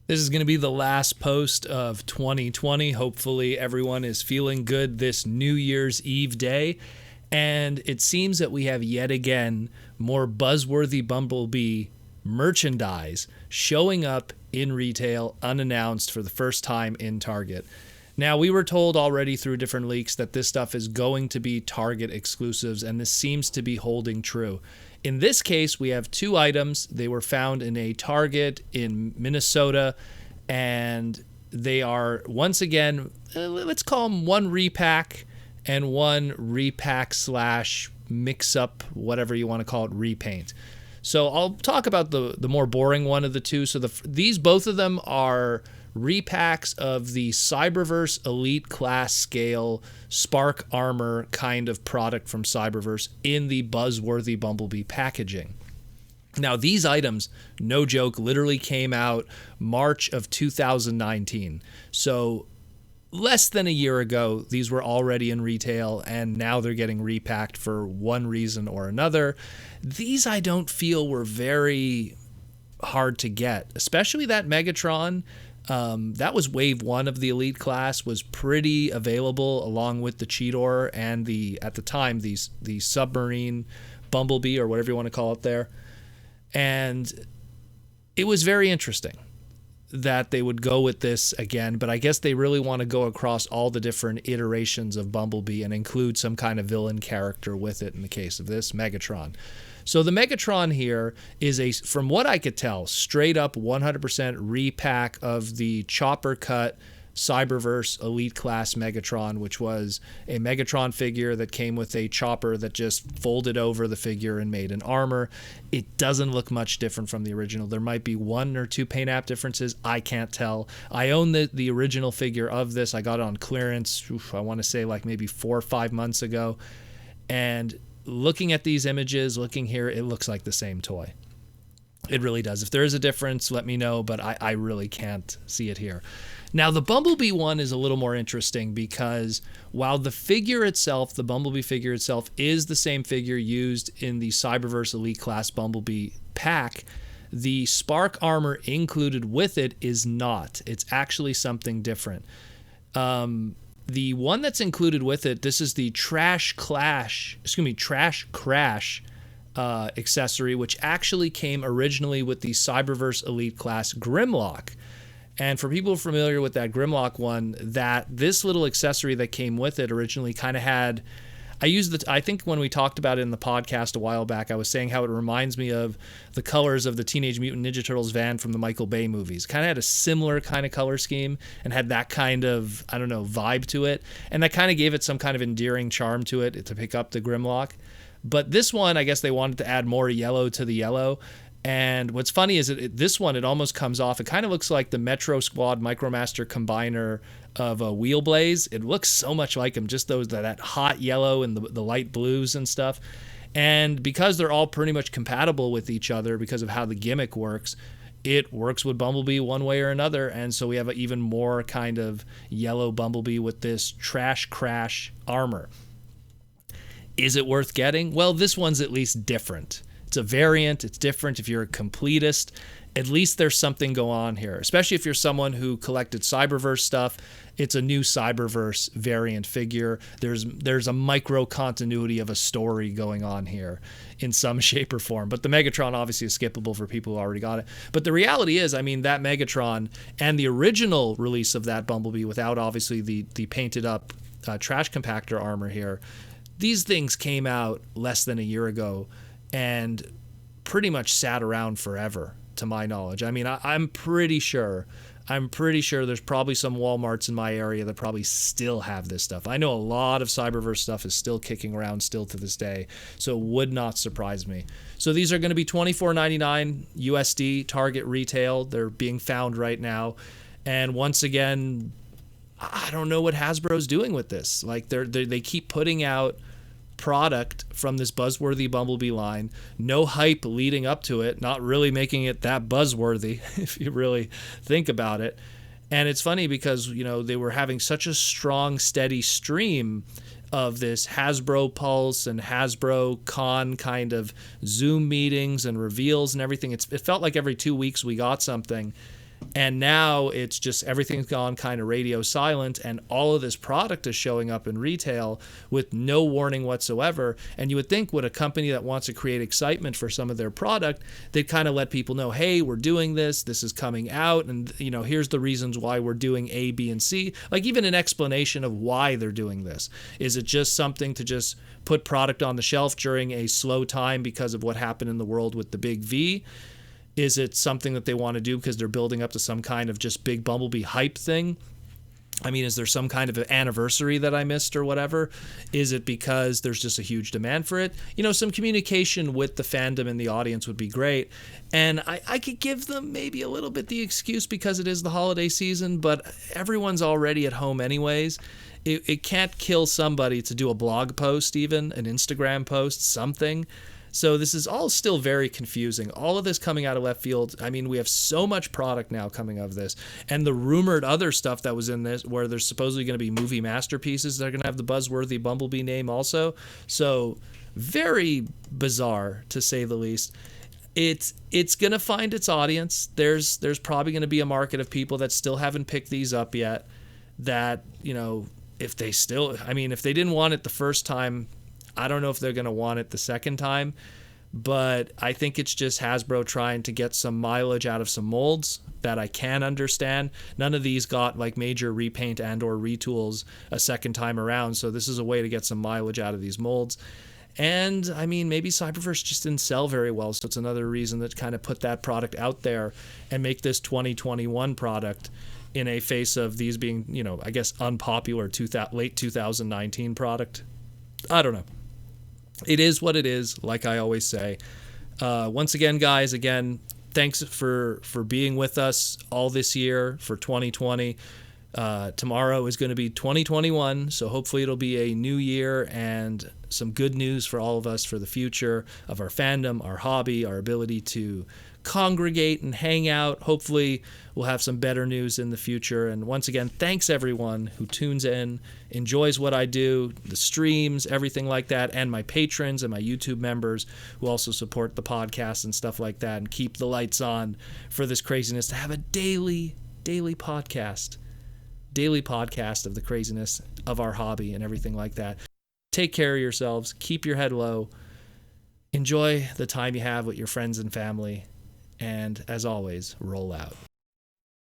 This is going to be the last post of 2020. Hopefully everyone is feeling good this New Year's Eve day. And it seems that we have yet again more Buzzworthy Bumblebee merchandise showing up in retail unannounced for the first time in Target. Now, we were told already through different leaks that this stuff is going to be Target exclusives, and this seems to be holding true. In this case, we have two items. They were found in a Target in Minnesota, and they are, once again, let's call them one repack and one repack / mix-up, whatever you want to call it, repaint. So I'll talk about the more boring one of the two. So these, both of them are repacks of the Cyberverse Elite Class Scale Spark Armor kind of product from Cyberverse in the Buzzworthy Bumblebee packaging. Now, these items, no joke, literally came out March of 2019. So less than a year ago, these were already in retail, and now they're getting repacked for one reason or another. These, I don't feel, were very hard to get, especially that Megatron. That was wave one of the Elite class, was pretty available along with the Cheetor and at the time, the submarine Bumblebee, or whatever you want to call it there. And it was very interesting that they would go with this again, but I guess they really want to go across all the different iterations of Bumblebee and include some kind of villain character with it in the case of this Megatron. So the Megatron here is from what I could tell, straight up 100% repack of the chopper cut Cyberverse Elite Class Megatron, which was a Megatron figure that came with a chopper that just folded over the figure and made an armor. It doesn't look much different from the original. There might be one or two paint app differences. I can't tell. I own the original figure of this. I got it on clearance, I want to say like maybe 4 or 5 months ago. And looking at these images, looking here, it looks like the same toy. It really does. If there is a difference, let me know, but I really can't see it here. Now, the Bumblebee one is a little more interesting because while the figure itself, the Bumblebee figure itself, is the same figure used in the Cyberverse Elite Class Bumblebee pack, the Spark Armor included with it is not. It's actually something different. The one that's included with it, this is the Trash Crash accessory, which actually came originally with the Cyberverse Elite Class Grimlock. And for people familiar with that Grimlock one, this little accessory that came with it originally kind of had, I think when we talked about it in the podcast a while back, I was saying how it reminds me of the colors of the Teenage Mutant Ninja Turtles van from the Michael Bay movies. Kind of had a similar kind of color scheme and had that kind of, I don't know, vibe to it. And that kind of gave it some kind of endearing charm to it to pick up the Grimlock. But this one, I guess they wanted to add more yellow to the yellow. And what's funny is this one, it almost comes off. It kind of looks like the Metro Squad Micromaster combiner of a Wheelblaze. It looks so much like him, just that hot yellow and the light blues and stuff. And because they're all pretty much compatible with each other because of how the gimmick works, it works with Bumblebee one way or another. And so we have an even more kind of yellow Bumblebee with this Trash Crash armor. Is it worth getting? Well, this one's at least different. It's a variant. It's different. If you're a completist, at least there's something going on here, especially if you're someone who collected Cyberverse stuff. It's a new Cyberverse variant figure. There's a micro continuity of a story going on here in some shape or form. But the Megatron obviously is skippable for people who already got it. But the reality is, I mean, that Megatron and the original release of that Bumblebee without obviously the painted up trash compactor armor here, these things came out less than a year ago and pretty much sat around forever, to my knowledge. I mean, I'm pretty sure there's probably some Walmarts in my area that probably still have this stuff. I know a lot of Cyberverse stuff is still kicking around still to this day, so it would not surprise me. So these are going to be $24.99 USD Target retail. They're being found right now. And once again, I don't know what Hasbro's doing with this. Like they keep putting out product from this Buzzworthy Bumblebee line, no hype leading up to it, not really making it that buzzworthy if you really think about it. And it's funny because, you know, they were having such a strong, steady stream of this Hasbro Pulse and Hasbro Con kind of Zoom meetings and reveals and everything. It felt like every 2 weeks we got something. And now it's just everything's gone kind of radio silent, and all of this product is showing up in retail with no warning whatsoever. And you would think with a company that wants to create excitement for some of their product, they'd kind of let people know, hey, we're doing this, this is coming out, and here's the reasons why we're doing A, B, and C. Like even an explanation of why they're doing this. Is it just something to just put product on the shelf during a slow time because of what happened in the world with the big V? Is it something that they want to do because they're building up to some kind of just big Bumblebee hype thing? I mean, is there some kind of an anniversary that I missed or whatever? Is it because there's just a huge demand for it? Some communication with the fandom and the audience would be great. And I could give them maybe a little bit the excuse because it is the holiday season, but everyone's already at home anyways. It can't kill somebody to do a blog post, even an Instagram post, something. So this is all still very confusing. All of this coming out of left field. I mean, we have so much product now coming of this. And the rumored other stuff that was in this, where there's supposedly going to be movie masterpieces that are going to have the Buzzworthy Bumblebee name also. So very bizarre, to say the least. It's going to find its audience. There's probably going to be a market of people that still haven't picked these up yet. That, if they didn't want it the first time, I don't know if they're going to want it the second time, but I think it's just Hasbro trying to get some mileage out of some molds that I can understand. None of these got like major repaint and or retools a second time around, so this is a way to get some mileage out of these molds. And I mean, maybe Cyberverse just didn't sell very well, so it's another reason to kind of put that product out there and make this 2021 product in a face of these being, I guess unpopular late 2019 product. I don't know. It is what it is, like I always say. Once again, guys, thanks for being with us all this year for 2020. Tomorrow is going to be 2021, so hopefully it'll be a new year and some good news for all of us for the future of our fandom, our hobby, our ability to congregate and hang out. Hopefully we'll have some better news in the future. And once again, thanks everyone who tunes in, enjoys what I do, the streams, everything like that, and my patrons and my YouTube members who also support the podcast and stuff like that and keep the lights on for this craziness, to have a daily podcast of the craziness of our hobby and everything like that. Take care of yourselves, keep your head low, enjoy the time you have with your friends and family, and as always, roll out.